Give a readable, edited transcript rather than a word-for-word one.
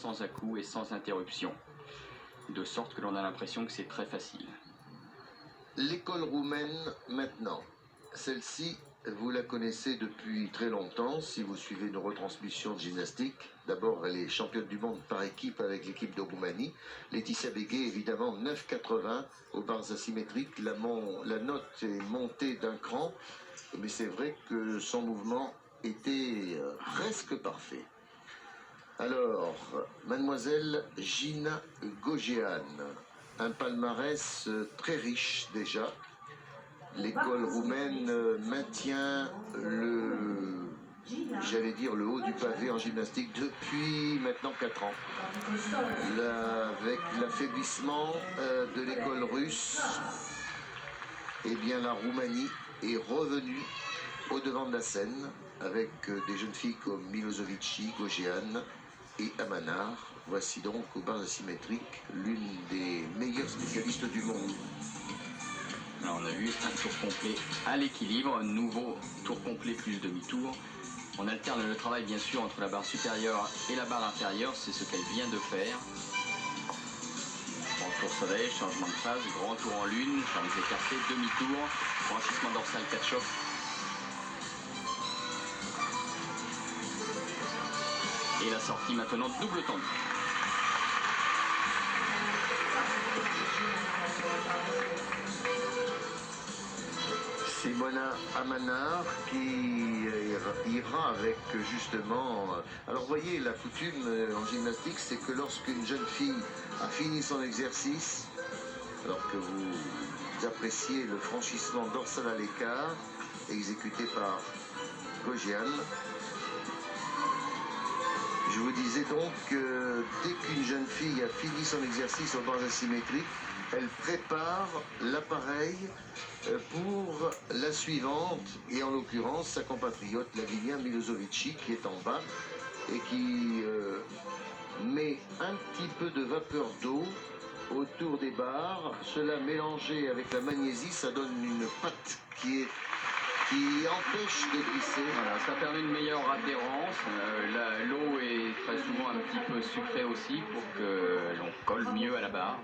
sans à-coups et sans interruption, de sorte que l'on a l'impression que c'est très facile. L'école roumaine maintenant, celle-ci, vous la connaissez depuis très longtemps si vous suivez nos retransmissions de gymnastique. D'abord, elle est championne du monde par équipe avec l'équipe de Roumanie. Laetitia Beghe, évidemment, 9,80 aux barres asymétriques. La note est montée d'un cran, mais c'est vrai que son mouvement était presque parfait. Alors, mademoiselle Gina Gojean, un palmarès très riche déjà. L'école roumaine maintient j'allais dire le haut du pavé en gymnastique depuis maintenant 4 ans. Avec l'affaiblissement de l'école russe, eh bien la Roumanie est revenue au devant de la scène avec des jeunes filles comme Milosevici, Gojean et Amanar. Voici donc aux barres asymétriques l'une des meilleures spécialistes du monde. Alors on a vu un tour complet à l'équilibre, un nouveau tour complet plus demi-tour. On alterne le travail bien sûr entre la barre supérieure et la barre inférieure, c'est ce qu'elle vient de faire. Grand tour soleil, changement de phase, grand tour en lune, jambes écartées, demi-tour, franchissement dorsal 4 chocs. Et la sortie maintenant double tendue. Simona Amanar qui ira avec justement... Alors voyez, la coutume en gymnastique, c'est que lorsqu'une jeune fille a fini son exercice, alors que vous appréciez le franchissement dorsal à l'écart, exécuté par Gojean, je vous disais donc que dès qu'une jeune fille a fini son exercice aux barres asymétriques, elle prépare l'appareil pour la suivante, et en l'occurrence sa compatriote Lavinia Milosevici qui est en bas et qui met un petit peu de vapeur d'eau autour des barres. Cela mélangé avec la magnésie, ça donne une pâte qui empêche de glisser. Voilà, ça permet une meilleure adhérence. L'eau est très souvent un petit peu sucrée aussi pour que l'on colle mieux à la barre.